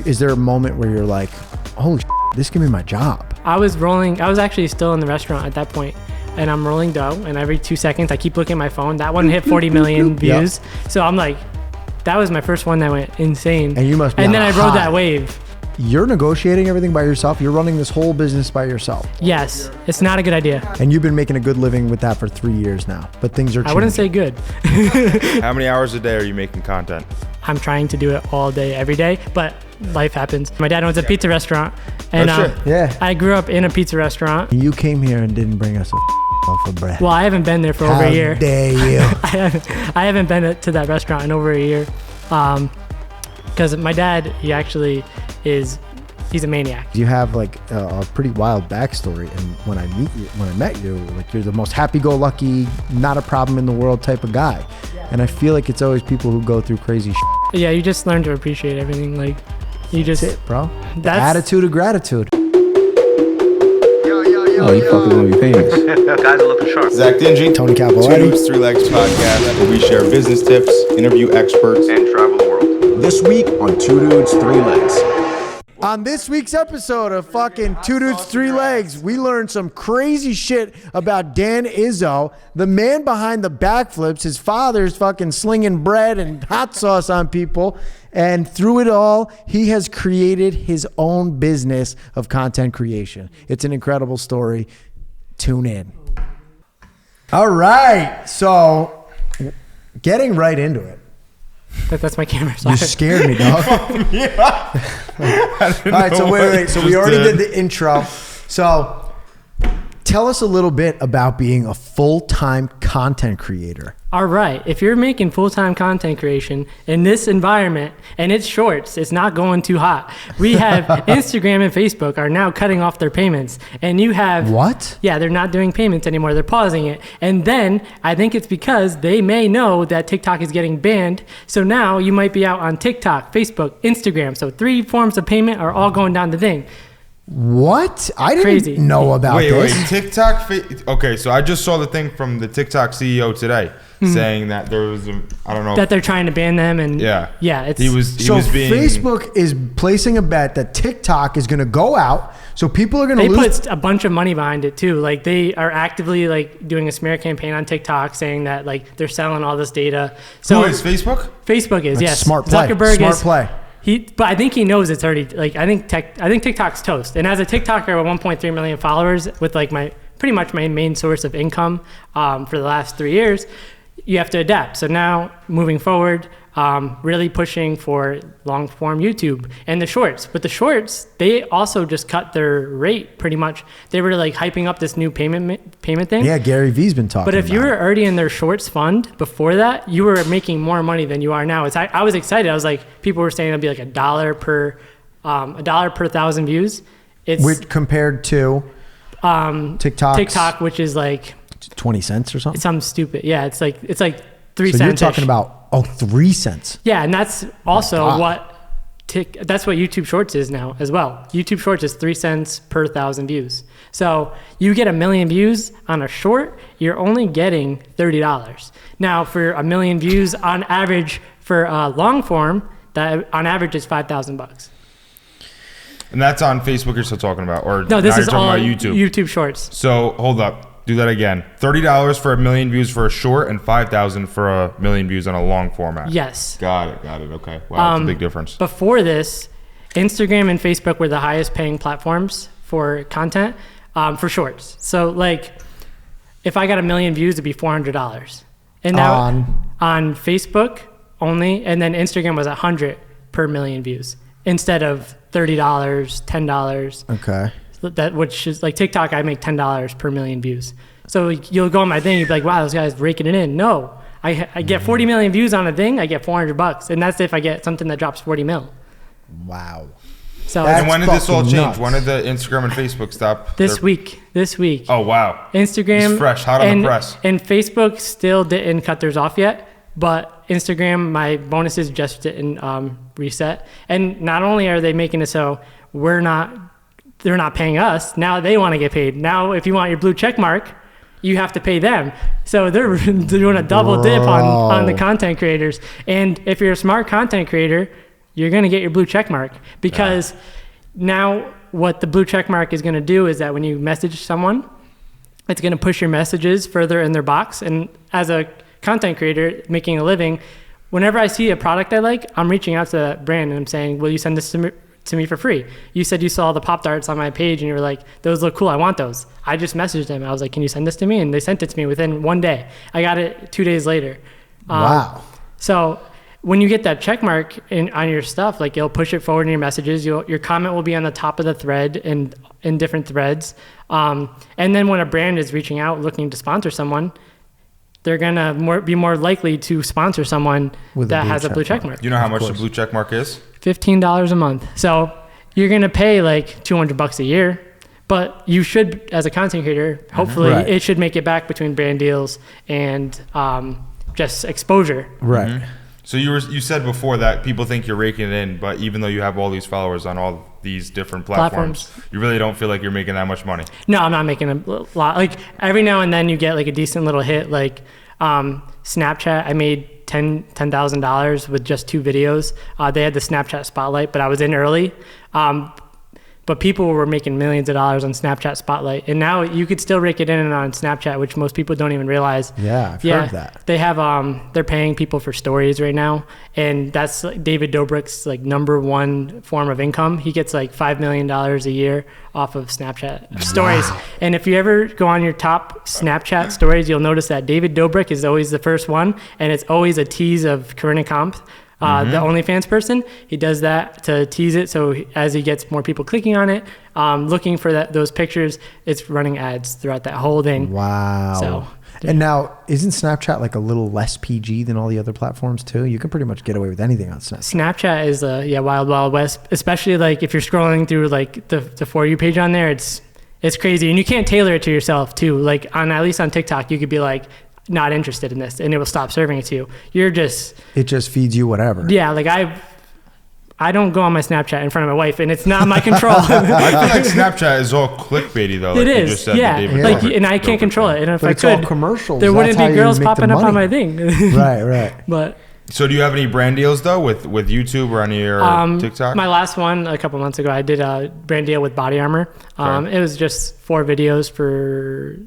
is there a moment where you're like, holy shit, this can be my job? I was actually still in the restaurant at that point, and I'm rolling dough, and every 2 seconds I keep looking at my phone. That one hit 40 million views. Yep. So I'm like, that was my first one that went insane. And you must be And then I rode that wave. You're negotiating everything by yourself? You're running this whole business by yourself? Yes. It's not a good idea. And you've been making a good living with that for 3 years now, but things are changing. I wouldn't say good. How many hours a day are you making content? I'm trying to do it all day, every day, but life happens. My dad owns a pizza restaurant, and I grew up in a pizza restaurant. You came here and didn't bring us a loaf of bread. Well, I haven't been there for over a year. How dare you? I haven't been to that restaurant in over a year, because my dad, he's a maniac. You have like a pretty wild backstory, and when I met you, like you're the most happy-go-lucky, not a problem in the world type of guy. And I feel like it's always people who go through crazy shit. Yeah, you just learn to appreciate everything. Like, that's it, bro. The attitude of gratitude. Oh, you fucking gonna be famous. Guys are looking sharp. Zach Dingy, Tony Capoetti. Two Dudes, Three Legs podcast, where we share business tips, interview experts, and travel the world. This week on Two Dudes, Three Legs. On this week's episode of fucking Two Dudes, Three Legs, we learned some crazy shit about Dan Izzo, the man behind the backflips. His father's fucking slinging bread and hot sauce on people. And through it all, he has created his own business of content creation. It's an incredible story. Tune in. All right. So, getting right into it. That's my camera. You scared me, dog. All right, so wait. So we already did the intro. So tell us a little bit about being a full-time content creator. All right. If you're making full-time content creation in this environment and it's shorts, it's not going too hot. We have Instagram and Facebook are now cutting off their payments. And you have... What? Yeah, they're not doing payments anymore. They're pausing it. And then I think it's because they may know that TikTok is getting banned. So now you might be out on TikTok, Facebook, Instagram. So 3 forms of payment are all going down the thing. What? I didn't know about this. Wait, TikTok? Okay, so I just saw the thing from the TikTok CEO today saying that there was, I don't know. That they're trying to ban them and... Yeah. It's... So Facebook is placing a bet that TikTok is going to go out, so people are going to lose... They put a bunch of money behind it too. Like they are actively like doing a smear campaign on TikTok saying that like they're selling all this data. So who is Facebook? Facebook is, yes. Smart play. Zuckerberg Smart play. But I think he knows it's already like I think TikTok's toast. And as a TikToker with 1.3 million followers, with like pretty much my main source of income for the last 3 years, you have to adapt. So now moving forward, really pushing for long form YouTube and the shorts. But the shorts, they also just cut their rate pretty much. They were like hyping up this new payment thing. Yeah, Gary V's been talking. But if you were already in their shorts fund before that, you were making more money than you are now. I was excited. I was like, people were saying it'd be like $1 per 1,000 views. Compared to TikTok, which is like 20 cents or something. It's something stupid. Yeah, it's like 3 cents. So you're talking about 3 cents. Yeah, and that's also that's what YouTube Shorts is now as well. YouTube Shorts is 3 cents per 1,000 views. So you get 1 million views on a short, you're only getting $30. Now for 1 million views on average for a long form, that on average is $5,000. And that's on Facebook you're still talking about? Or no, this is all about YouTube Shorts. So hold up. Do that again. $30 for 1 million views for a short and $5,000 for 1 million views on a long format. Yes. Got it. Okay. Wow, that's a big difference. Before this, Instagram and Facebook were the highest paying platforms for content for shorts. So like if I got 1 million views, it'd be $400. And now on Facebook only, and then Instagram was $100 per 1 million views instead of $30, $10. Okay. Which is like TikTok, I make $10 per 1 million views. So you'll go on my thing, you'll be like, wow, this guy's raking it in. No, I get 40 million views on a thing, I get $400. And that's if I get something that drops 40 mil. Wow. So and when did this all change? Nuts. When did the Instagram and Facebook stop? This week. Oh, wow. Instagram. It's fresh, hot on the press. And Facebook still didn't cut theirs off yet. But Instagram, my bonuses just didn't reset. And not only are they making it so they're not paying us. Now they want to get paid. Now, if you want your blue check mark, you have to pay them. So they're doing a double dip on the content creators. And if you're a smart content creator, you're going to get your blue check mark, because now what the blue check mark is going to do is that when you message someone, it's going to push your messages further in their box. And as a content creator making a living, whenever I see a product I like, I'm reaching out to that brand and I'm saying, will you send this to me for free? You said you saw the Pop Tarts on my page and you were like, those look cool, I want those. I just messaged them. I was like, can you send this to me? And they sent it to me within 1 day. I got it 2 days later. Wow. So when you get that check mark on your stuff, like it'll push it forward in your messages. Your comment will be on the top of the thread and in different threads. And then when a brand is reaching out looking to sponsor someone, they're gonna be more likely to sponsor someone that has a blue check mark. You know how much the blue check mark is? $15 a month. So you're gonna pay like $200 a year, but you should, as a content creator, hopefully it should make it back between brand deals and just exposure. Right. Mm-hmm. So you said before that people think you're raking it in, but even though you have all these followers on all these different platforms, you really don't feel like you're making that much money. No, I'm not making a lot. Like every now and then you get like a decent little hit. Like Snapchat, I made $10,000 with just 2 videos. They had the Snapchat Spotlight, but I was in early. But people were making millions of dollars on Snapchat Spotlight. And now you could still rake it in on Snapchat, which most people don't even realize. Yeah, I've heard that. They have, they're paying people for stories right now. And that's like David Dobrik's like #1 form of income. He gets like $5 million a year off of Snapchat stories. And if you ever go on your top Snapchat stories, you'll notice that David Dobrik is always the first one. And it's always a tease of Corinna Comp. The OnlyFans person, he does that to tease it. So as he gets more people clicking on it, looking for those pictures, it's running ads throughout that whole thing. Wow. So, and now, isn't Snapchat like a little less PG than all the other platforms too? You can pretty much get away with anything on Snapchat. Snapchat is wild, wild west, especially like if you're scrolling through like the For You page on there, it's crazy. And you can't tailor it to yourself too. Like at least on TikTok, you could be like, not interested in this, and it will stop serving it to you. It just feeds you whatever. Yeah, like I don't go on my Snapchat in front of my wife, and it's not my control. I feel like Snapchat is all clickbaity though. It like is, you just said, and I can't control it. And if but I it's could, all commercials. there wouldn't That's be how girls you make the popping up on money. my thing. Right. But so do you have any brand deals though with YouTube or any of your TikTok? My last one a couple months ago, I did a brand deal with Body Armor. It was just 4 videos for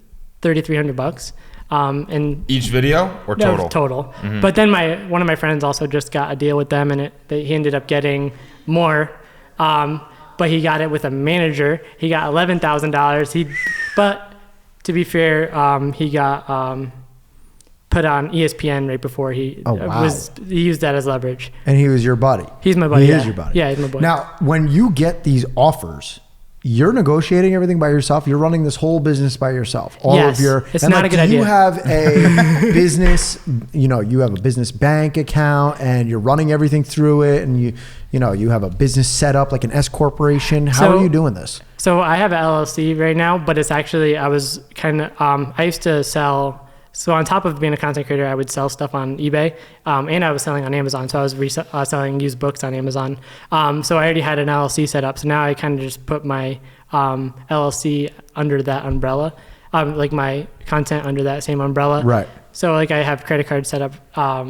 $3,300. And each video or total? No, total. Mm-hmm. But then one of my friends also just got a deal with them, and he ended up getting more. But he got it with a manager. He got $11,000. But to be fair, he got put on ESPN right before he used that as leverage. And he was your buddy. He's my buddy. He is your buddy. Yeah, he's my buddy. Now, when you get these offers, you're negotiating everything by yourself. You're running this whole business by yourself. It's not a good idea. You have a business, you have a business bank account and you're running everything through it. And you have a business set up like an S corporation. How are you doing this? So I have an LLC right now, but it's actually, I was kind of, I used to sell. So on top of being a content creator, I would sell stuff on eBay, and I was selling on Amazon. So I was selling used books on Amazon. So I already had an LLC set up. So now I kind of just put my LLC under that umbrella, like my content under that same umbrella. Right. So like I have credit card set up all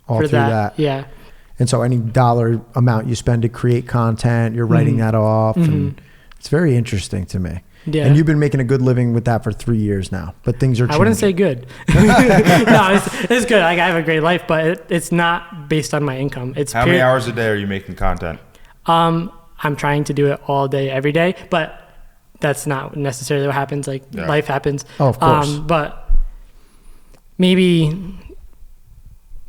for through that. Yeah. And so any dollar amount you spend to create content, you're writing that off. And it's very interesting to me. Yeah. And you've been making a good living with that for 3 years now, but things are changing. I wouldn't say good. No, it's good. Like I have a great life, but it's not based on my income. How many hours a day are you making content? I'm trying to do it all day, every day, but that's not necessarily what happens. Like life happens. Oh, of course. But maybe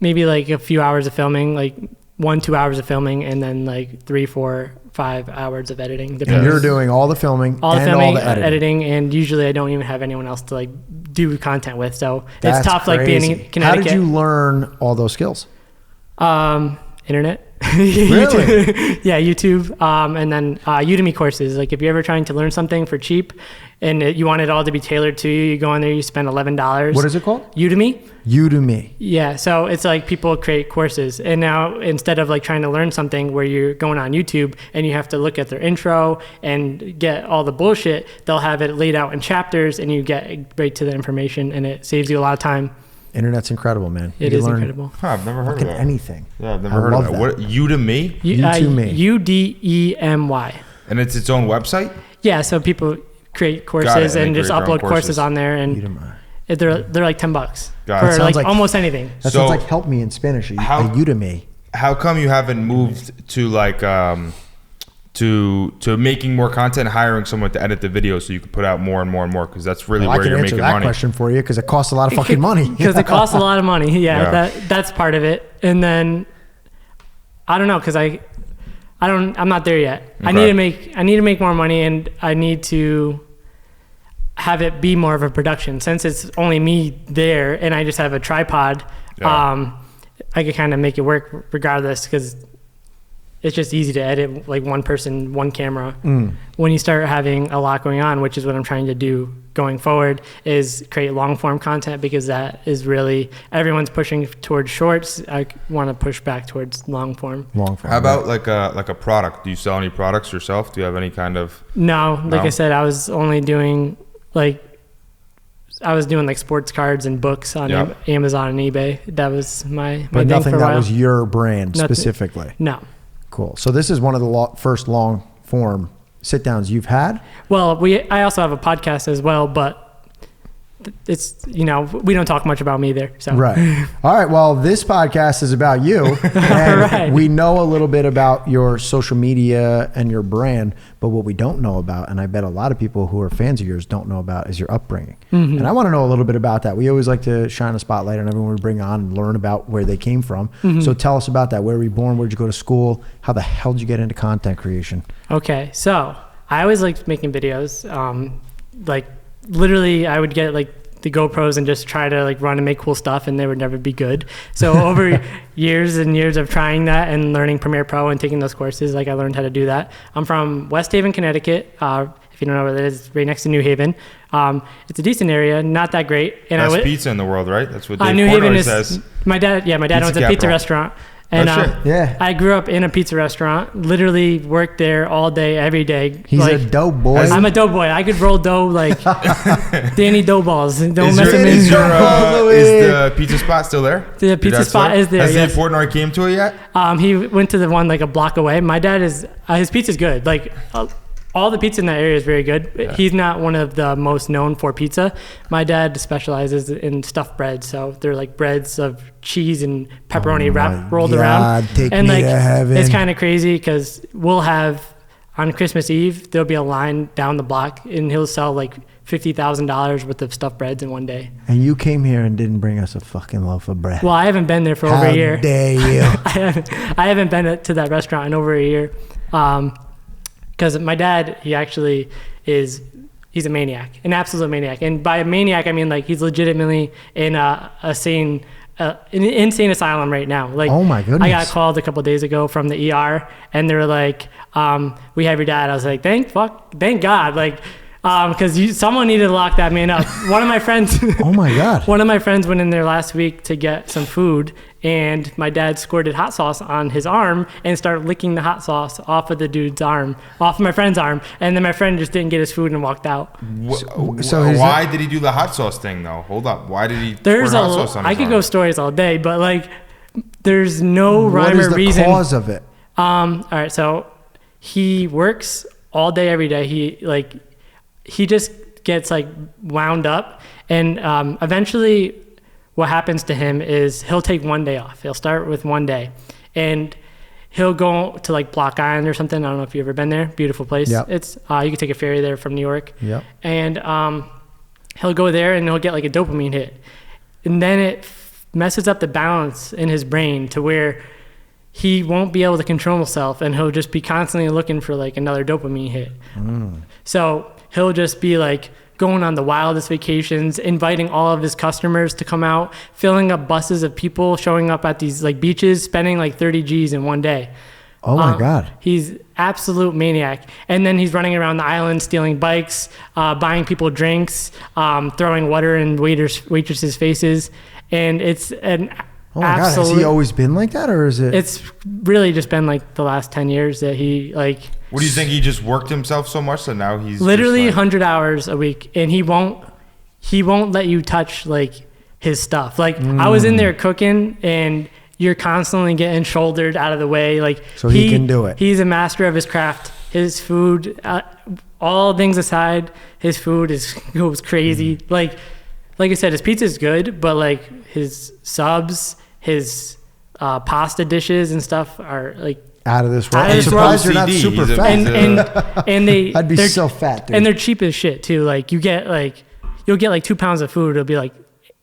like a few hours of filming, like 1-2 hours of filming, and then like 3, 4, 5 hours of editing. And you're doing all the filming all and all the editing. And usually I don't even have anyone else to like do content with. So That's it's tough, crazy. like being in Connecticut. How did you learn all those skills? Internet. Really? Yeah, YouTube. And then Udemy courses. Like if you're ever trying to learn something for cheap and you want it all to be tailored to you, you go on there, you spend $11. What is it called? Udemy. Yeah. So it's like people create courses, and now instead of like trying to learn something where you're going on YouTube and you have to look at their intro and get all the bullshit, they'll have it laid out in chapters and you get right to the information, and it saves you a lot of time. Internet's incredible, man. It You is learn incredible. Huh, I've never heard of fucking that. anything. Yeah, I've never I heard love of that. that. What, Udemy? Udemy. UDEMY. And it's its own website? Yeah, so people create Got it, courses and and they just create their own upload courses courses. on there, and Udemy. they're like $10 Got it. for That sounds like like- almost anything. That So- sounds like help me in Spanish. How- A Udemy. How come you haven't moved to like to making more content, hiring someone to edit the video so you can put out more and more and more? Because that's really Well, I where can you're answer making that money. question for you because it costs a lot of fucking money. Because it costs a lot of money. Yeah. Yeah, that's part of it. And then I don't know, because I'm not there yet. Okay. I need to make more money, and I need to have it be more of a production. Since it's only me there and I just have a tripod, Yeah. I could kind of make it work regardless, because it's just easy to edit like one person, one camera. When you start having a lot going on, which is what I'm trying to do going forward, is create long form content, because that is really, everyone's pushing towards shorts. I want to push back towards long form. Long form. How about like a product? Do you sell any products yourself? Do you have any kind of? No, like No? I said, I was only doing like sports cards and books on Yep. Amazon and eBay. That was my But thing nothing for a that while. was your brand Nothing. specifically. No. Cool. So this is one of the first long form sit downs you've had. Well, I also have a podcast as well, but it's, we don't talk much about me there. So Right. All right. Well, this podcast is about you. And Right. we know a little bit about your social media and your brand, but what we don't know about, and I bet a lot of people who are fans of yours don't know about, is your upbringing. Mm-hmm. And I want to know a little bit about that. We always like to shine a spotlight on everyone we bring on and learn about where they came from. Mm-hmm. So tell us about that. Where were you born? Where'd you go to school? How the hell did you get into content creation? Okay, so I always liked making videos. Like literally, I would get like the GoPros and just try to like run and make cool stuff, and they would never be good. So over years and years of trying that and learning Premiere Pro and taking those courses, like I learned how to do that. I'm from West Haven, Connecticut. If you don't know where that is, right next to New Haven. It's a decent area, not that great. And Best pizza in the world, right? That's what Dave New Portnoy Haven is says. my dad owns a capital. pizza restaurant. And Oh, shit. Yeah. I grew up in a pizza restaurant, literally worked there all day, every day. He's like, a dope boy. I'm a dough boy. I could roll dough like Danny Dough Balls. Don't Is, mess your, with me. is, your, Louis. is the pizza spot still there? The pizza That's spot right? is there, Has yes. Dave Portnoy came to it yet? He went to the one like a block away. My dad is his pizza's good. Like all the pizza in that area is very good. Yeah. He's not one of the most known for pizza. My dad specializes in stuffed bread, so they're like breads of cheese and pepperoni rolled God, around. take And me like to heaven. it's kind of crazy because we'll have on Christmas Eve there'll be a line down the block, and he'll sell like $50,000 worth of stuffed breads in one day. And you came here and didn't bring us a fucking loaf of bread. Well, I haven't been there for How over a year. dare you? I haven't been to that restaurant in over a year. Because my dad, he's a maniac, an absolute maniac. And by a maniac, I mean like he's legitimately in an insane asylum right now. Like, Oh, my goodness. I got called a couple of days ago from the ER, and they were like, "We have your dad." I was like, "Thank God!" Like, because someone needed to lock that man up. One of my friends. Oh my God. One of my friends went in there last week to get some food, and my dad squirted hot sauce on his arm and started licking the hot sauce off of the dude's arm, off of my friend's arm, and then my friend just didn't get his food and walked out. So is Why did he do the hot sauce thing though? Hold up. Why did he There's squirt hot sauce on I his could arm? go stories all day, but like, there's no what rhyme is or the reason. cause of it? All right, so he works all day every day. He just gets like wound up, and eventually what happens to him is he'll take one day off. He'll start with one day, and he'll go to like Block Island or something. I don't know if you've ever been there. Beautiful place. Yep. It's you can take a ferry there from New York. Yep. And he'll go there and he'll get like a dopamine hit, and then it messes up the balance in his brain to where he won't be able to control himself, and he'll just be constantly looking for like another dopamine hit. So he'll just be like going on the wildest vacations, inviting all of his customers to come out, filling up buses of people, showing up at these like beaches, spending like 30 G's in one day. Oh my God. He's absolute maniac. And then he's running around the island stealing bikes, buying people drinks, throwing water in waitresses' faces. And it's an Oh my God. Has he always been like that, or is it? It's really just been like the last 10 years that he like What do you think? He just worked himself so much that now he's literally just like, 100 hours a week, and he won't let you touch like his stuff. Like I was in there cooking, and you're constantly getting shouldered out of the way. Like So he can do it. He's a master of his craft. His food, all things aside, his food goes crazy. Like I said, his pizza is good, but like his subs, his pasta dishes and stuff are like Out of this world. Out of I'm this surprised you're not OCD. super He's a- fat. and I'd be they're- so fat, dude. and they're cheap as shit too. Like you'll get like 2 pounds of food. It'll be like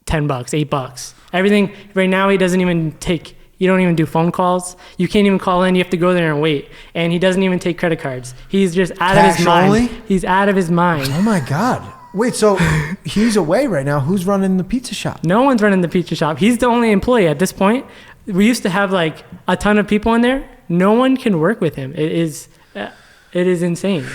$10, $8. Everything right now, he doesn't even take. You don't even do phone calls. You can't even call in. You have to go there and wait. And he doesn't even take credit cards. He's just out of his Cash mind. only? He's out of his mind. Oh my God. Wait, so he's away right now. Who's running the pizza shop? No one's running the pizza shop. He's the only employee at this point. We used to have like a ton of people in there. No one can work with him. It is insane.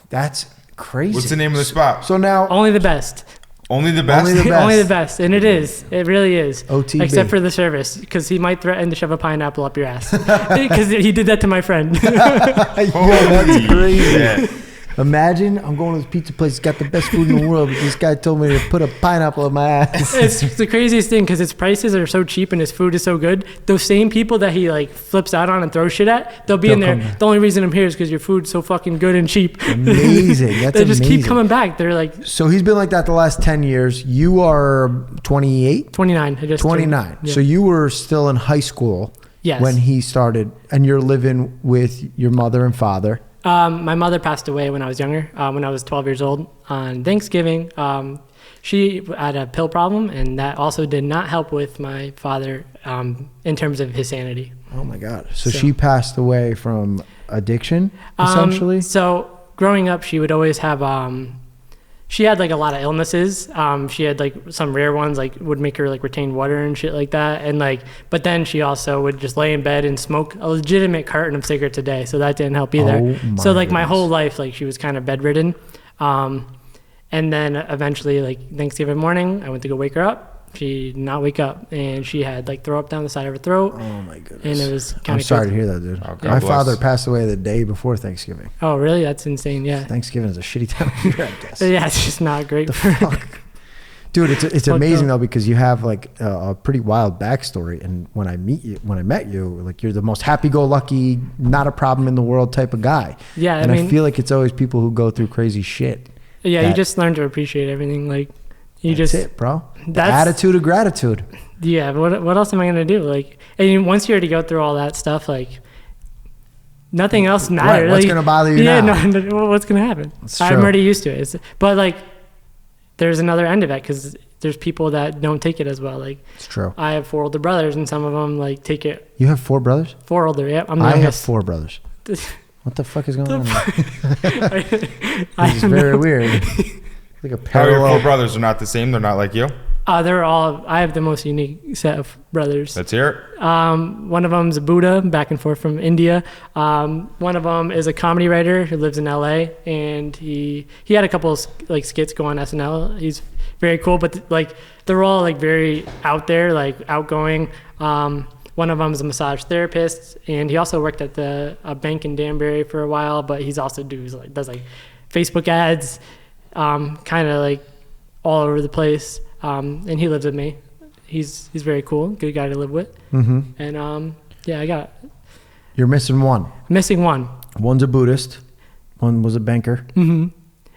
That's crazy. What's the name of the spot? So now, Only the best. Only the best. Only the best. Only the best, and it is. It really is. OTB. Except for the service, because he might threaten to shove a pineapple up your ass. Because he did that to my friend. Yo, that's Holy crazy. shit. Imagine I'm going to this pizza place. It's got the best food in the world, but this guy told me to put a pineapple in my ass. It's the craziest thing because his prices are so cheap and his food is so good. Those same people that he like flips out on and throws shit at, they'll be in there. come back. The only reason I'm here is because your food's so fucking good and cheap. Amazing. That's They just amazing. keep coming back. They're like So he's been like that the last 10 years. You are 28? 29. I just turned- 29. Yeah. So you were still in high school Yes. when he started, and you're living with your mother and father. My mother passed away when I was younger, when I was 12 years old on Thanksgiving. She had a pill problem, and that also did not help with my father in terms of his sanity. Oh my God. So she passed away from addiction, essentially? So growing up, she would always have, she had like a lot of illnesses. She had like some rare ones, like would make her like retain water and shit like that. And like, but then she also would just lay in bed and smoke a legitimate carton of cigarettes a day. So that didn't help either. Oh, my so like my goodness. whole life, like she was kind of bedridden. And then eventually like Thanksgiving morning, I went to go wake her up. She did not wake up, and she had like throw up down the side of her throat. Oh my goodness. And it was kind I'm of sorry to hear that, dude. Oh, God My bless. father passed away the day before Thanksgiving. Oh, really? That's insane. Yeah. Thanksgiving is a shitty time of year, I guess. Yeah, it's just not great. Fuck. Dude, it's Fucked amazing up. though, because you have like a pretty wild backstory, and when I met you, like you're the most happy-go-lucky, not a problem in the world type of guy. Yeah, and I I mean, feel like it's always people who go through crazy shit. yeah, you that- just learn to appreciate everything. Like, you That's just it, bro. The that's- attitude of gratitude. Yeah, what else am I gonna do? Like, and once you already go through all that stuff, like, nothing else matters. what's Like, gonna bother you yeah, now? no, what's gonna happen? That's I'm true. already used to it. But like, there's another end of it because there's people that don't take it as well. Like, It's true. I have 4 older brothers, and some of them like take it. You have 4 brothers? 4 older. Yeah, I'm the I have youngest. 4 brothers. What the fuck is going on? I This is don't very know. weird. Like a How are your 4 parallel. brothers are not the same? They're not like you? They're all. I have the most unique set of brothers. Let's hear it. One of them's a Buddha, back and forth from India. One of them is a comedy writer who lives in LA, and he had a couple of like skits go on SNL. He's very cool, but like they're all like very out there, like outgoing. One of them is a massage therapist, and he also worked at a bank in Danbury for a while. But he's also does like Facebook ads, kind of like all over the place. And he lives with me. He's very cool, good guy to live with. Mm-hmm. And yeah, I got You're missing one. missing one. One's a Buddhist. One was a banker. Hmm.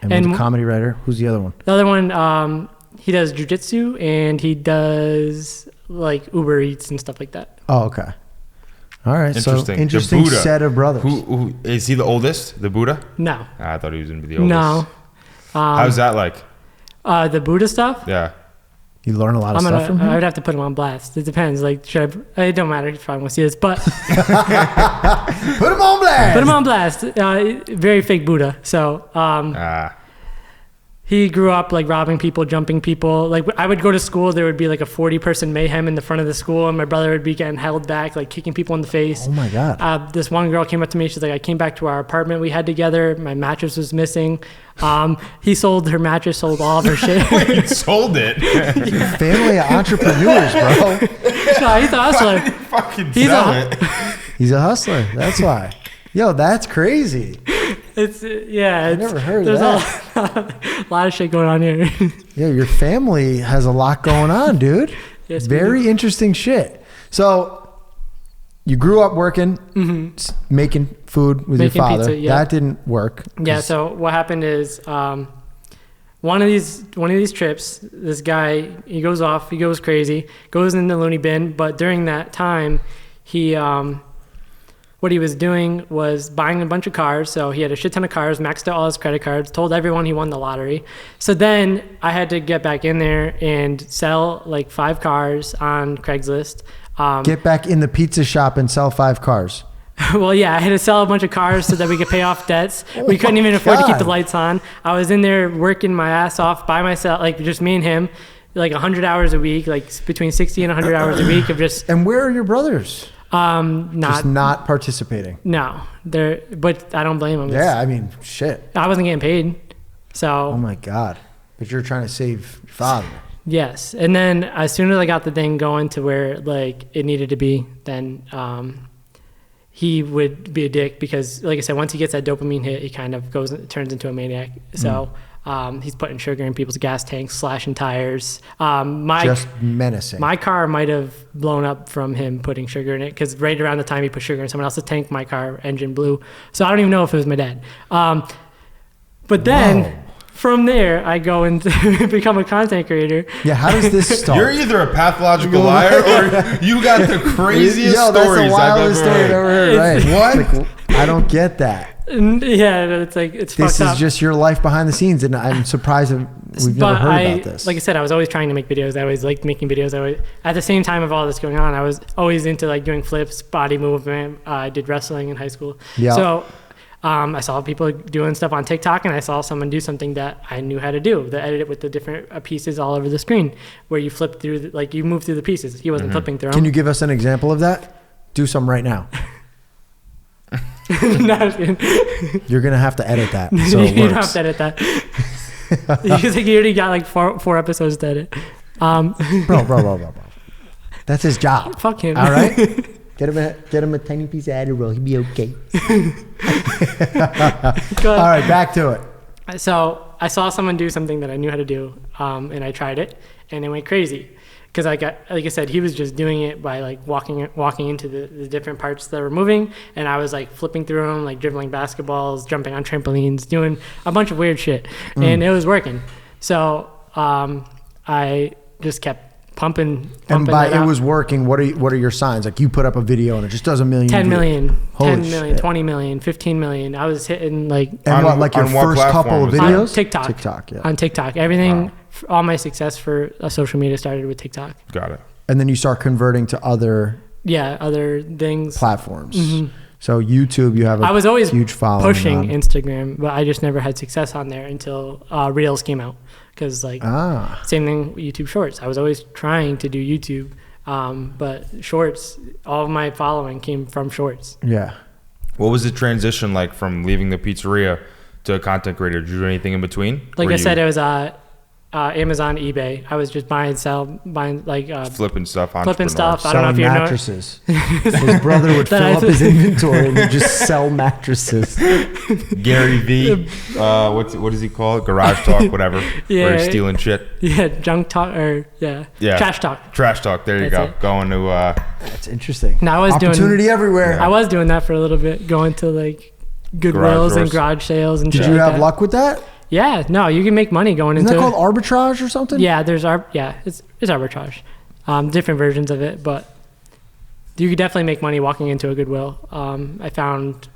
And one's And- a comedy writer. Who's the other one? The other one, he does jujitsu and he does like Uber Eats and stuff like that. Oh, okay. All right. So Interesting. The interesting Buddha. set of brothers. Who is he the oldest? The Buddha? No, I thought he was going to be the oldest. no. How's that like? The Buddha stuff. Yeah. You learn a lot of I'm stuff from gonna. I him. would have to put him on blast. It depends. Like, should I? It don't matter. He probably won't see this, but Put him on blast. put him on blast. Very fake Buddha. So he grew up like robbing people, jumping people. Like I would go to school, there would be like a 40-person mayhem in the front of the school, and my brother would be getting held back, like kicking people in the face. Oh my God. This one girl came up to me. She's like, I came back to our apartment we had together. My mattress was missing. He sold her mattress, sold all of her shit. He sold it. Family of entrepreneurs, bro. No, he's a hustler. Fucking He's sell a- it. He's a hustler. That's why. Yo, that's crazy. It's yeah. It's, never heard of there's that. a lot of shit going on here. Yeah, your family has a lot going on, dude. Yes, we Very interesting shit. So you grew up working, making food with Making your father. pizza, yeah. That didn't work. Yeah. So what happened is, one of these trips, this guy he goes crazy, goes in the loony bin. But during that time, he what he was doing was buying a bunch of cars. So he had a shit ton of cars, maxed out all his credit cards, told everyone he won the lottery. So then I had to get back in there and sell like 5 cars on Craigslist. Get back in the pizza shop and sell 5 cars. Well, yeah, I had to sell a bunch of cars so that we could pay off debts. We couldn't even afford to keep the God. lights on. I was in there working my ass off by myself, like just me and him, like 100 hours a week, like between 60 and 100 hours a week of just And where are your brothers? Just not not participating. no. But I don't blame them. Yeah, I mean, shit. I wasn't getting paid, so Oh my God. But you're trying to save your father. yes. And then as soon as I got the thing going to where like it needed to be, then he would be a dick because, like I said, once he gets that dopamine hit, he kind of turns into a maniac. So he's putting sugar in people's gas tanks, slashing tires. Just menacing. My car might have blown up from him putting sugar in it because right around the time he put sugar in someone else's tank, my car engine blew. So I don't even know if it was my dad. But then Whoa. from there, I go and become a content creator. Yeah, how does this start? You're either a pathological liar or you got the craziest Yo, stories that's the wildest story I've I've ever ever heard. heard. Right. Like, I don't get that. And yeah, it's like it's This fucked is up. just your life behind the scenes, and I'm surprised that we've never heard about this. Like I said, I was always trying to make videos. I always liked making videos. At the same time of all this going on, I was always into like doing flips, body movement. I did wrestling in high school. Yeah. So I saw people doing stuff on TikTok, and I saw someone do something that I knew how to do. The edit it with the different pieces all over the screen, where you flip through, like you move through the pieces. He wasn't flipping through them. Can you give us an example of that? Do some right now. No, I'm just kidding. You're gonna have to edit that so it You don't have works. to edit that. Because like, you already got like four episodes to edit. Bro. That's his job. Fuck him. All right. Get him a tiny piece of Adderall. He'll be okay. Go All ahead. right, back to it. So I saw someone do something that I knew how to do, and I tried it, and it went crazy. Because like I said, he was just doing it by like walking into the different parts that were moving, and I was like flipping through them, like dribbling basketballs, jumping on trampolines, doing a bunch of weird shit, and it was working. So I just kept pumping. And by that it out. was working, what are your signs? Like you put up a video and it just does 1 million 10 views. million, Holy 10 million, shit. 20 million, 15 million. I was hitting like And On- what, like your on what first couple platform of was that? videos? on TikTok. TikTok, yeah. On TikTok. Everything, Wow. all my success for social media started with TikTok. Got it. And then you start converting to other Yeah, other things. platforms. So YouTube, you have a I was always huge following pushing on. Instagram, but I just never had success on there until Reels came out. Because like same thing with YouTube Shorts. I was always trying to do YouTube, but Shorts, all of my following came from Shorts. Yeah. What was the transition like from leaving the pizzeria to a content creator? Did you do anything in between? Like Were I said, you it was Amazon, eBay. I was just buying like flipping stuff, flipping stuff. I entrepreneurs. don't know if Selling you know. mattresses. His brother would That fill I up his inventory and would just sell mattresses. Gary V. What does he call it? Garage talk, whatever. Yeah. Where he's stealing shit. Yeah, junk talk or yeah, Yeah. trash talk. There you That's go. it. Going to That's interesting. No, I was doing- Opportunity everywhere. I was doing that for a little bit, going to like Goodwills and doors. garage sales and Did shit you like have that. luck with that? Yeah, no, you can make money going Isn't into that called arbitrage or something? Yeah, it's arbitrage. Different versions of it, but you could definitely make money walking into a Goodwill. I found,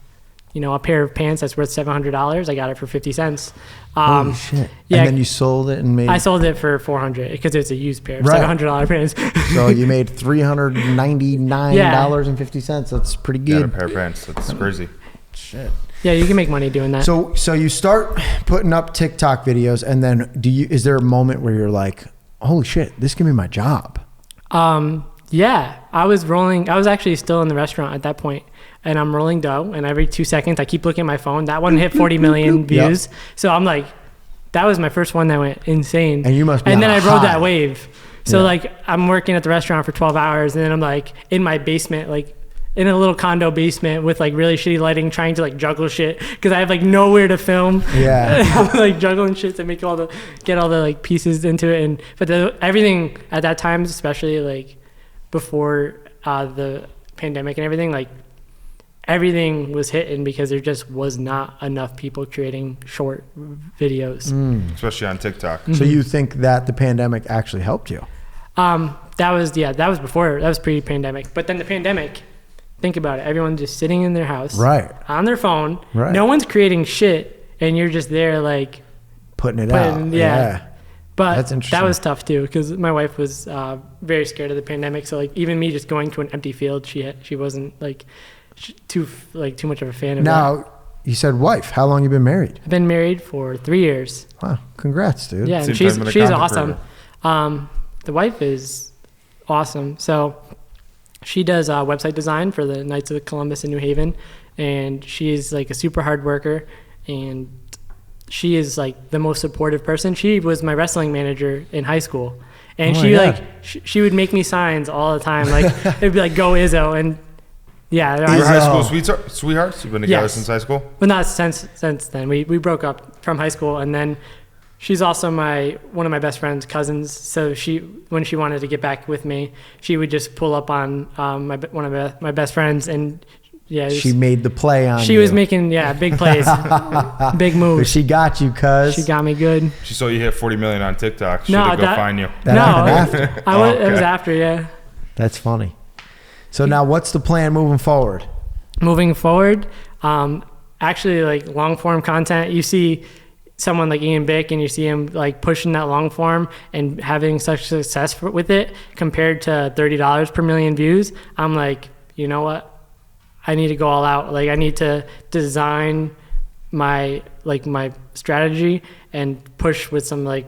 a pair of pants that's worth $700. I got it for 50 cents. Holy shit. yeah. And then you sold it and made. I sold it for $400 because it's a used pair, Right. $700 pants. So you made $399.50. That's pretty got a good. pair of pants. That's crazy. Shit. Yeah, you can make money doing that. So you start putting up TikTok videos, and then is there a moment where you're like, holy shit, this can be my job? Yeah, I was actually still in the restaurant at that point, and I'm rolling dough, and every 2 seconds I keep looking at my phone. That one hit 40 million views. Yep. So I'm like, that was my first one that went insane. And you must be And then on I a rode high. that wave. So Yeah. like I'm working at the restaurant for 12 hours, and then I'm like in my basement, like in a little condo basement with like really shitty lighting, trying to like juggle shit because I have like nowhere to film. Yeah. I'm like juggling shit to get all the like pieces into it, but everything at that time, especially like before the pandemic and everything, like everything was hitting because there just was not enough people creating short videos, especially on TikTok. So you think that the pandemic actually helped you? That was pre-pandemic, but then the pandemic. Think about it. Everyone's just sitting in their house, Right. on their phone. Right. No one's creating shit, and you're just there like Putting it out. Yeah. But That's interesting. that was tough too because my wife was very scared of the pandemic. So like even me just going to an empty field, she wasn't like too much of a fan of that. Now, you said wife. How long you been married? I've been married for 3 years. Wow. Congrats, dude. Yeah, and Same time in a she's content awesome. The wife is awesome. So she does website design for the Knights of Columbus in New Haven, and she's like a super hard worker, and she is like the most supportive person. She was my wrestling manager in high school, and Oh my she God. like she would make me signs all the time. Like it'd be like "Go Izzo," and yeah, Your high school Izzo. sweethearts? You've been together Yes. since high school? but not since then. We broke up from high school, and then she's also one of my best friend's cousins. So when she wanted to get back with me, she would just pull up on one of my best friends, and yeah, She made the play on she you. was making big plays, big But moves. she got you, cuz. She got me good. She saw you hit 40 million on TikTok. She No, had to go that- find you. That happened after. It was Okay. after, yeah. That's funny. So now what's the plan moving forward? Moving forward, actually, like long form content, you see someone like Ian Bick and you see him like pushing that long form and having such success with it compared to $30 per million views. I'm like, you know what? I need to go all out. Like I need to design my strategy and push with some like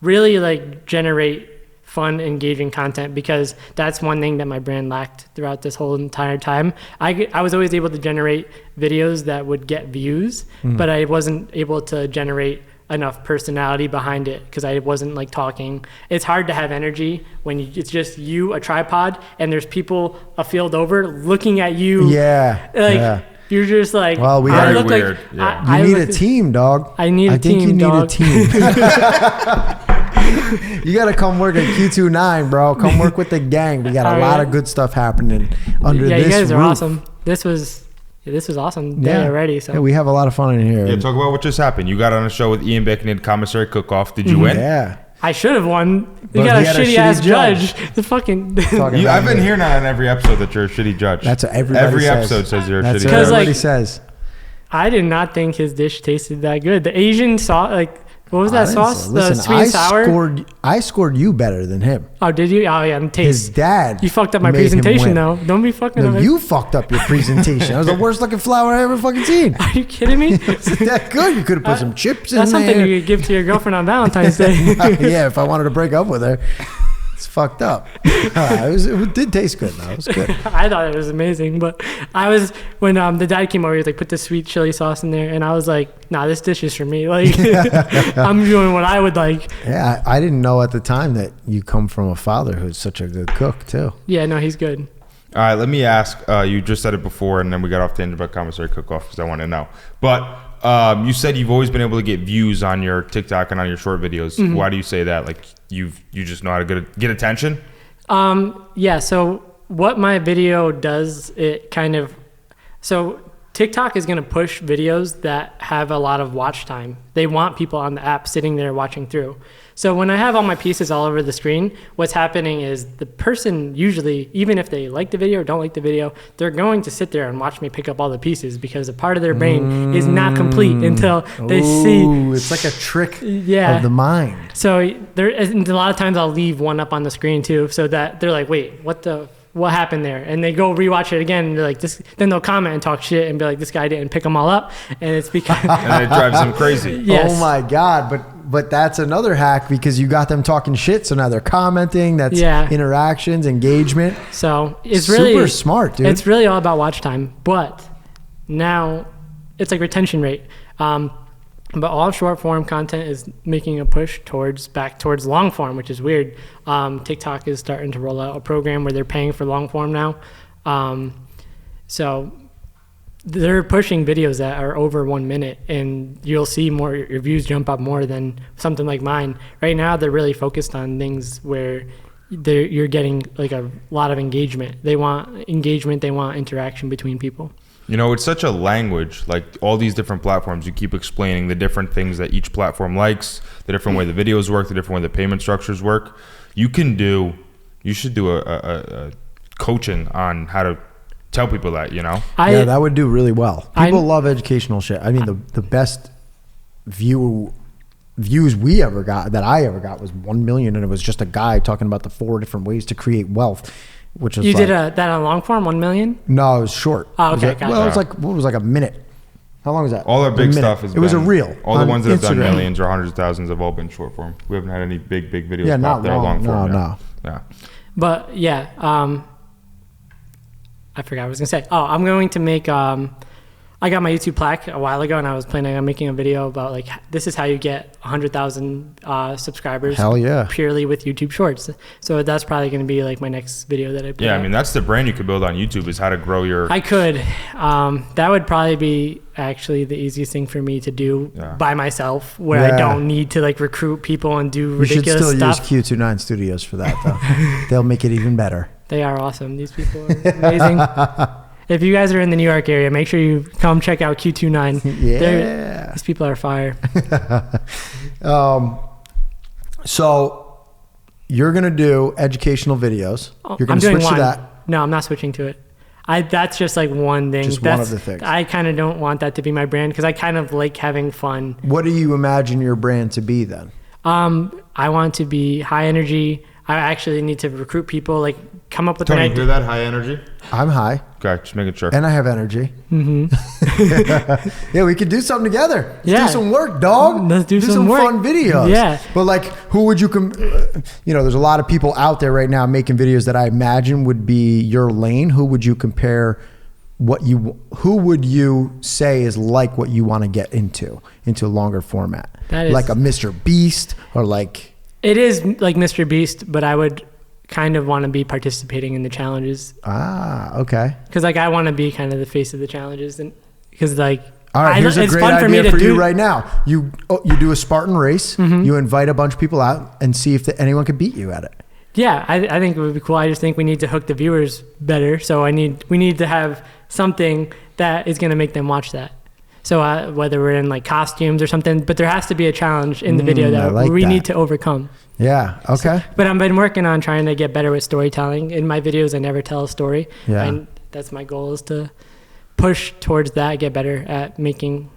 really like generate fun, engaging content, because that's one thing that my brand lacked throughout this whole entire time. I was always able to generate videos that would get views, but I wasn't able to generate enough personality behind it because I wasn't like talking. It's hard to have energy when it's just you, a tripod, and there's people a field over looking at you. Yeah. Like yeah. you're just like, Well, we I gotta- look Weird, like yeah. I You need look- a team, dog. I need a I think team, you need dog. a team. You got to come work at Q29, bro. Come work with the gang. We got a Oh, lot yeah. of good stuff happening under Yeah, this you guys are roof. awesome. This was awesome day already. So Yeah, we have a lot of fun in here. Yeah, talk about what just happened. You got on a show with Ian Bick and did Commissary Cook-Off. Did you win? Yeah. I should have won. But You got he a had a shitty ass shitty judge. judge. The fucking. Talking You, about I've been me. hearing that on every episode that you're a shitty judge. That's what everybody Every says. episode says you're a That's shitty what Because, judge. everybody like- says. I did not think his dish tasted that good. The Asian sauce, like, what was that sauce? Listen, the sweet and sour. I scored you better than him. Oh, did you? Oh, yeah, and His taste. dad. You fucked up my made him presentation, win. though. Don't be fucking No, up. you fucked up your presentation. That was the worst looking flower I ever fucking seen. Are you kidding me? That good. You could have put some chips in That's there. something you could give to your girlfriend on Valentine's Day. Yeah, if I wanted to break up with her. It's fucked up. It did taste good though. It was good. I thought it was amazing, but I was when the dad came over, he was like, put the sweet chili sauce in there, and I was like, nah, this dish is for me. Like, I'm doing what I would like. Yeah, I didn't know at the time that you come from a father who's such a good cook too. Yeah, no, he's good. All right, let me ask. You just said it before, and then we got off tangent about Commissary Cook-Off because I want to know. But you said you've always been able to get views on your TikTok and on your short videos. Mm-hmm. Why do you say that? Like you just know how to get attention? Yeah, so what my video does, so TikTok is going to push videos that have a lot of watch time. They want people on the app sitting there watching through. So when I have all my pieces all over the screen, what's happening is the person usually, even if they like the video or don't like the video, they're going to sit there and watch me pick up all the pieces because a part of their brain is not complete until they see. Ooh, it's like a trick Yeah. of the mind. So and a lot of times I'll leave one up on the screen too, so that they're like, wait, what happened there? And they go rewatch it again, and they're like, this. Then they'll comment and talk shit and be like, this guy didn't pick them all up, and it's because And it drives them crazy. Yes. Oh my God. But that's another hack because you got them talking shit. So now they're commenting. That's Yeah. interactions, engagement. So it's Super really smart, dude. It's really all about watch time, but now it's like retention rate. But all short form content is making a push back towards long form, which is weird. TikTok is starting to roll out a program where they're paying for long form now. So they're pushing videos that are over 1 minute, and you'll see more, your views jump up more than something like mine. Right now, they're really focused on things where you're getting like a lot of engagement. They want engagement, they want interaction between people. You know, it's such a language, like all these different platforms. You keep explaining the different things that each platform likes, the different way the videos work, the different way the payment structures work. You should do a coaching on how to tell people that, you know? Yeah, that would do really well. People love educational shit. I mean, the best views I ever got was 1 million, and it was just a guy talking about the 4 different ways to create wealth, which is You did that on long form, 1 million? No, it was short. Oh, okay. It was like a minute. How long was that? All our big stuff is. It was a reel. All the ones that have done Instagram. millions or hundreds of thousands have all been short form. We haven't had any big videos. Yeah, pop. not They're long form. No. Yeah. But yeah, I forgot what I was gonna say. Oh, I'm going to make. I got my YouTube plaque a while ago, and I was planning on making a video about like this is how you get 100,000 subscribers. Hell yeah! Purely with YouTube Shorts. So that's probably going to be like my next video that I put Yeah, out. I mean that's the brand you could build on YouTube is how to grow your. I could. That would probably be actually the easiest thing for me to do by myself, where I don't need to like recruit people and do ridiculous stuff. You should still use Q29 Studios for that though. They'll make it even better. They are awesome. These people are amazing. If you guys are in the New York area, make sure you come check out Q29. Yeah. These people are fire. So you're going to do educational videos. You're going I'm to doing switch one. to that. No, I'm not switching to it. That's just like one thing. Just That's one of the things. I kind of don't want that to be my brand because I kind of like having fun. What do you imagine your brand to be then? I want to be high energy. I actually need to recruit people, like come up with Tony, an you idea. hear that high energy? I'm high. Okay, just making sure. And I have energy. Mm-hmm. Yeah, we could do something together. Let's do some work, dog. Let's do some some work. fun videos. Yeah. But like, who would you, there's a lot of people out there right now making videos that I imagine would be your lane. Who would you compare who would you say is like what you want to get into a longer format? That is, like a Mr. Beast or like. It is like Mr. Beast, but I would kind of want to be participating in the challenges. Okay. Because like I want to be kind of the face of the challenges, and because like all right, here's a it's great fun for me idea to for you do. right now. You do a Spartan race. Mm-hmm. You invite a bunch of people out and see if anyone could beat you at it. Yeah, I think it would be cool. I just think we need to hook the viewers better. So we need to have something that is going to make them watch that. So whether we're in like costumes or something, but there has to be a challenge in the video that we need to overcome. Yeah. Okay. But I've been working on trying to get better with storytelling. In my videos, I never tell a story. Yeah. And that's my goal, is to push towards that, get better at making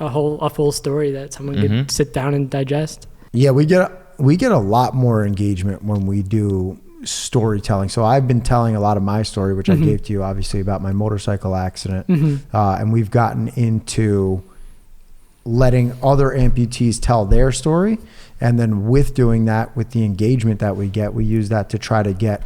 a full story that someone could sit down and digest. Yeah, we get a lot more engagement when we do storytelling. So I've been telling a lot of my story, which I gave to you, obviously, about my motorcycle accident. And we've gotten into letting other amputees tell their story. And then with doing that, with the engagement that we get, we use that to try to get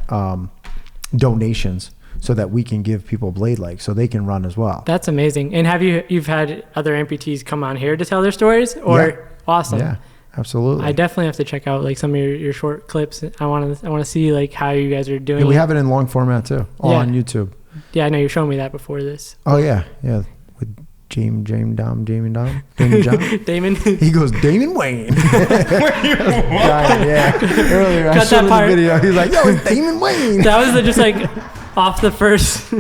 donations so that we can give people blade legs so they can run as well. That's amazing. And have you've had other amputees come on here to tell their stories? Or awesome. Yeah. Absolutely. I definitely have to check out like some of your short clips. I want to see like how you guys are doing. Yeah, we have it in long format too, all on YouTube. Yeah, I know you showed me that before this. Oh yeah, with Damon John. Damon. He goes, Damon Wayne. Yeah. Earlier I showed him the video. He's like, yo, it's Damon Wayne. That was just like off the first.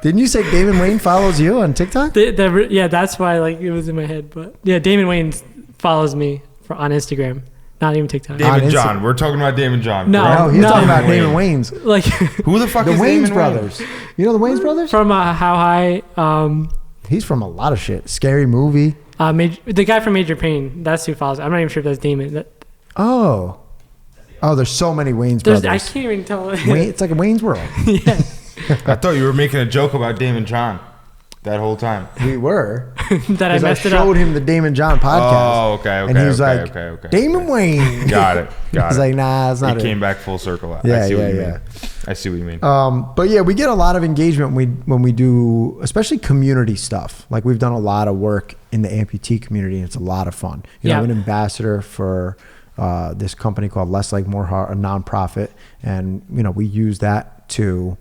Didn't you say Damon Wayne follows you on TikTok? Yeah, that's why like it was in my head. But yeah, Damon Wayne follows me on Instagram, not even TikTok. Damon John. We're talking about Damon John. No, he's talking about Damon Wayne's. Like who the fuck the is Wayne's Damon brothers? You know the Wayne's brothers? From How High. He's from a lot of shit. Scary Movie. The guy from Major Pain. That's who follows. I'm not even sure if that's Damon. Oh, there's so many Wayne's brothers. I can't even tell. It's like a Wayne's World. Yeah. I thought you were making a joke about Damon John that whole time. We were. That I messed it I up. showed him the Damon John podcast. Oh, okay. And he was like, okay. Damon Wayne. Got it. He's like, nah, it's not it. it. Came back full circle. Yeah, I see what you yeah. mean. I see what you mean. But yeah, we get a lot of engagement when we do, especially community stuff. Like we've done a lot of work in the amputee community, and it's a lot of fun. You know, I'm an ambassador for this company called Less Like More Heart, a nonprofit, and we use that to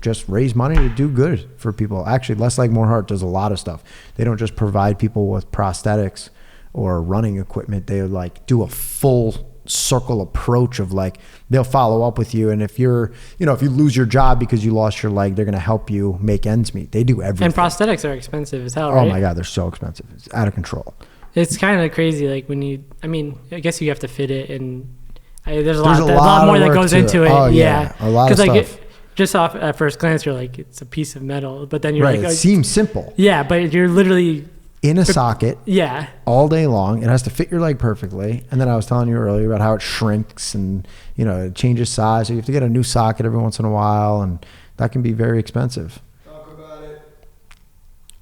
just raise money to do good for people. Actually, Less Leg More Heart does a lot of stuff. They don't just provide people with prosthetics or running equipment. They like do a full circle approach of like, they'll follow up with you, and if you're, if you lose your job because you lost your leg, they're going to help you make ends meet. They do everything. And prosthetics are expensive as hell, Oh right? my God, they're so expensive. It's out of control. It's kind of crazy. Like I guess you have to fit it, and there's a lot more that goes into it. Oh yeah, a lot of stuff. Just off at first glance, you're like, it's a piece of metal, but then you're right, like, it seems simple. Yeah, but you're literally in a socket. Yeah. All day long. It has to fit your leg perfectly. And then I was telling you earlier about how it shrinks and it changes size. So you have to get a new socket every once in a while, and that can be very expensive. Talk about it.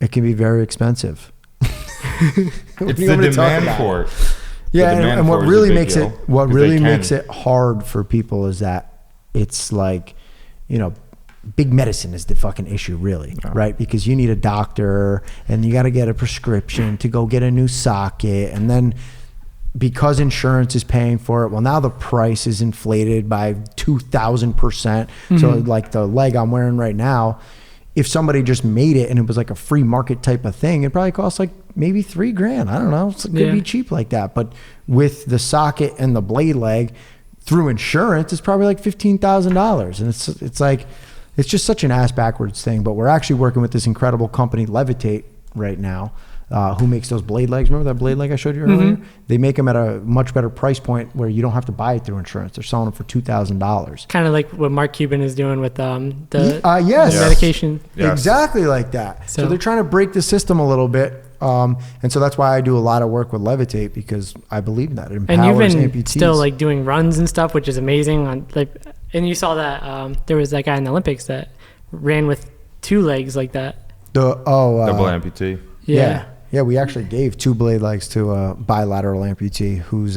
It can be very expensive. It's the demand for it. Yeah, and what really makes it hard for people is that it's like, big medicine is the fucking issue, really, right? Because you need a doctor, and you got to get a prescription to go get a new socket, and then because insurance is paying for it, well, now the price is inflated by 2,000%. So like the leg I'm wearing right now, if somebody just made it and it was like a free market type of thing, it probably costs like maybe $3,000. I don't know. It could be cheap like that. But with the socket and the blade leg through insurance, it's probably like $15,000. And it's like, it's just such an ass backwards thing. But we're actually working with this incredible company, Levitate, right now, who makes those blade legs. Remember that blade leg I showed you earlier? They make them at a much better price point where you don't have to buy it through insurance. They're selling them for $2,000. Kind of like what Mark Cuban is doing with the medication. Yes. Exactly like that. So they're trying to break the system a little bit. And so that's why I do a lot of work with Levitate, because I believe in that. It empowers amputees. And you've been amputees. still like doing runs and stuff, which is amazing. And you saw that there was that guy in the Olympics that ran with two legs like that. Double amputee. Yeah. Yeah, we actually gave 2 blade legs to a bilateral amputee who's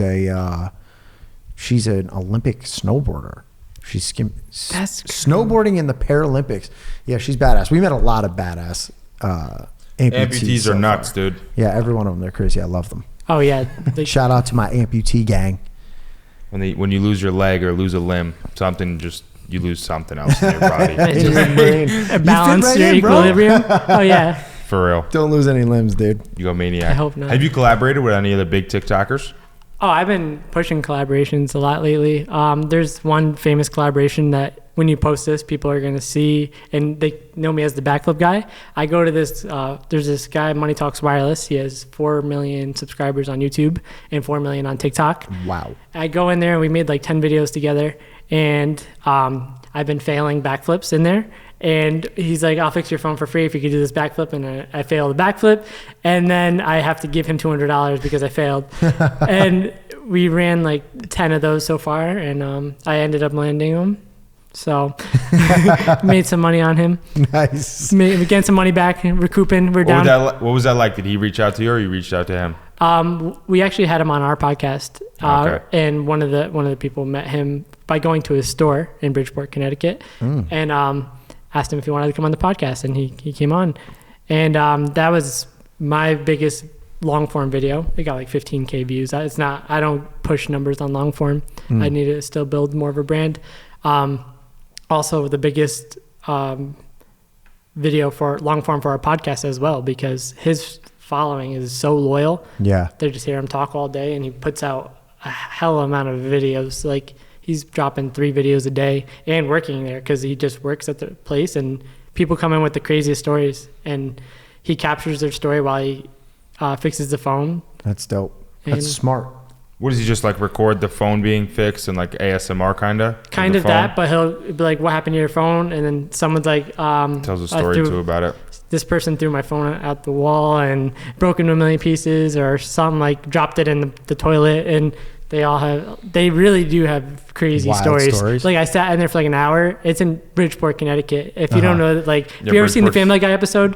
she's an Olympic snowboarder. She's snowboarding in the Paralympics. Yeah, she's badass. We met a lot of badass amputees Amputees are nuts, dude. Yeah, every one of them. They're crazy. I love them. Oh yeah. Shout out to my amputee gang. When you lose your leg or lose a limb, you lose something else in your body. A balance, your equilibrium. Oh yeah. For real. Don't lose any limbs, dude. You go maniac. I hope not. Have you collaborated with any of the big TikTokers? Oh, I've been pushing collaborations a lot lately. There's one famous collaboration that when you post this, people are going to see, and they know me as the Backflip guy. I go to this, there's this guy, Money Talks Wireless. He has 4 million subscribers on YouTube and 4 million on TikTok. Wow. I go in there and we made like 10 videos together, and I've been failing backflips in there. And he's like, I'll fix your phone for free if you could do this backflip. And I failed the backflip. And then I have to give him $200 because I failed. And we ran like 10 of those so far. And I ended up landing them. So made some money on him. Nice. Getting some money back and recouping. We're down. What was that like? Did he reach out to you or you reached out to him? We actually had him on our podcast. Okay. And one of the people met him by going to his store in Bridgeport, Connecticut. And asked him if he wanted to come on the podcast, and he came on. And that was my biggest long form video. It got like 15K views. I don't push numbers on long form. I need to still build more of a brand. Also the biggest video for long form for our podcast as well, because his following is so loyal. Yeah. They just hear him talk all day, and he puts out a hell amount of videos. Like, he's dropping 3 videos a day and working there because he just works at the place, and people come in with the craziest stories, and he captures their story while he fixes the phone. That's dope. That's smart. What does he just like record the phone being fixed and like ASMR kind of that, but he'll be like, what happened to your phone? And then someone's like, tells a story too about it. This person threw my phone out the wall and broke into a million pieces, or something, like dropped it in the toilet. And they really do have crazy stories. Like, I sat in there for like an hour. It's in Bridgeport, Connecticut. If you don't know that, like, have you ever seen the Family Guy episode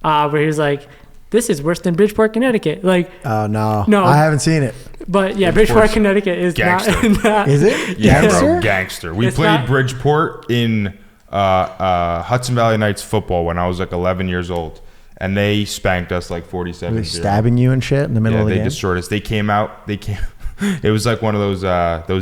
where he was like, this is worse than Bridgeport, Connecticut? Like, no, I haven't seen it. But yeah, Bridgeport, Connecticut is gangster. not. Is it? Yeah, bro, gangster. We played Bridgeport in Hudson Valley Knights football when I was like 11 years old, and they spanked us like 47-0. Were they stabbing you and shit in the middle of the game? Yeah, they destroyed us. They came. It was like one of those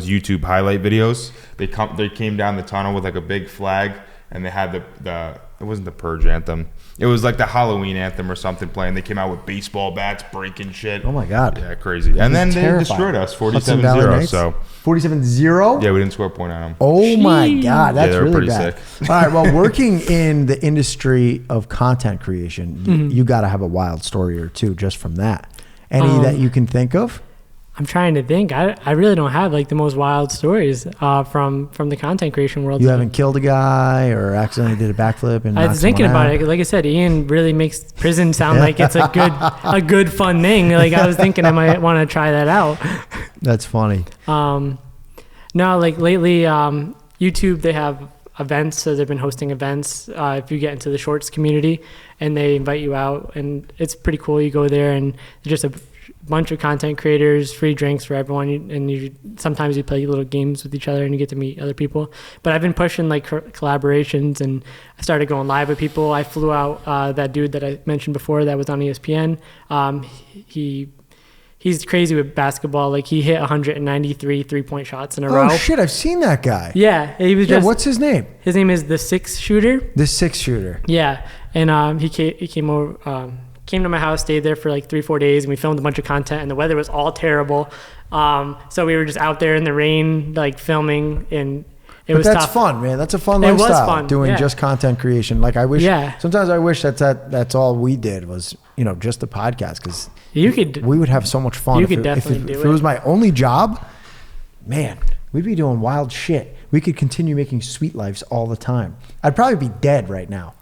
YouTube highlight videos. They came down the tunnel with like a big flag, and they had the it wasn't the Purge anthem. It was like the Halloween anthem or something playing. They came out with baseball bats, breaking shit. Oh my God. Yeah, crazy. And then they destroyed us, 47-0. So 47-0? yeah, we didn't score a point on them. Oh my God, that's they were really pretty bad. sick. All right, well, working in the industry of content creation, you got to have a wild story or two just from that. Any that you can think of? I'm trying to think. I really don't have like the most wild stories from the content creation world. You haven't killed a guy or accidentally did a backflip and I was thinking about it. Like I said, Ian really makes prison sound like it's a good fun thing. Like I was thinking I might want to try that out. That's funny. No, like lately, YouTube, they have events. So they've been hosting events if you get into the shorts community, and they invite you out, and it's pretty cool. You go there and just a bunch of content creators, free drinks for everyone, and sometimes you play little games with each other and you get to meet other people. But I've been pushing like collaborations, and I started going live with people. I flew out that dude that I mentioned before that was on ESPN. He's crazy with basketball. Like he hit 193 3-point shots in a row. Oh shit, I've seen that guy. Yeah, he was just. What's his name? His name is the Six Shooter. The Six Shooter. Yeah, and he came over. Came to my house, stayed there for like 3-4 days, and we filmed a bunch of content, and the weather was all terrible. So we were just out there in the rain, like filming, and it was that's tough. fun, man. That's a fun It was lifestyle. fun, Doing yeah. just content creation. Like I wish. Yeah. Sometimes I wish that's all we did was just the podcast, because You could. we would have so much fun. You if could it, definitely if do it was it. my only job, man, we'd be doing wild shit. We could continue making sweet lives all the time. I'd probably be dead right now,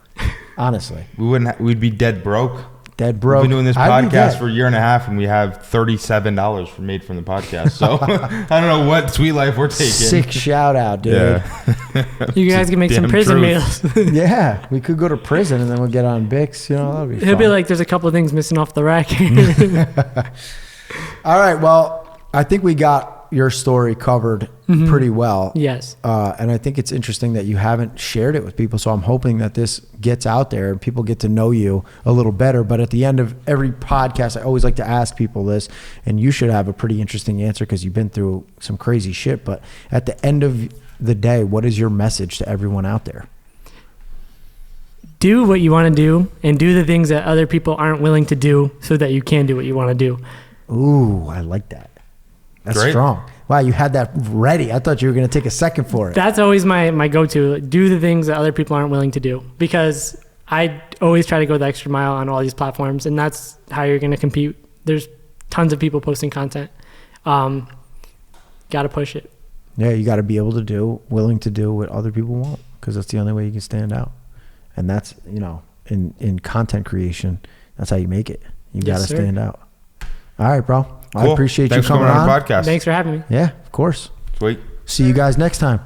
honestly. We'd be dead broke. Dead broke. We've been doing this I'd be podcast dead. for a year and a half, and we have $37 made from the podcast. So I don't know what sweet life we're taking. Sick shout out, dude. Yeah. You guys can make some Damn prison truth. meals. Yeah, we could go to prison and then we'll get on Bix. That'll be He'll fun. be like, "There's a couple of things missing off the rack." All right, well, I think we got your story covered pretty well. Yes. And I think it's interesting that you haven't shared it with people. So I'm hoping that this gets out there and people get to know you a little better. But at the end of every podcast, I always like to ask people this, and you should have a pretty interesting answer because you've been through some crazy shit. But at the end of the day, what is your message to everyone out there? Do what you want to do, and do the things that other people aren't willing to do, so that you can do what you want to do. Ooh, I like that. That's Great. strong. Wow, you had that ready. I thought you were going to take a second for it. That's always my go-to. Do the things that other people aren't willing to do, because I always try to go the extra mile on all these platforms, and that's how you're going to compete. There's tons of people posting content. Got to push it. Yeah, you got to be able to willing to do what other people won't, because that's the only way you can stand out. And that's, in content creation, that's how you make it. You got to sir. stand out. All right, bro. I Cool. appreciate Thanks you coming for coming on. the podcast. Thanks for having me. Yeah, of course. Sweet. See you guys next time.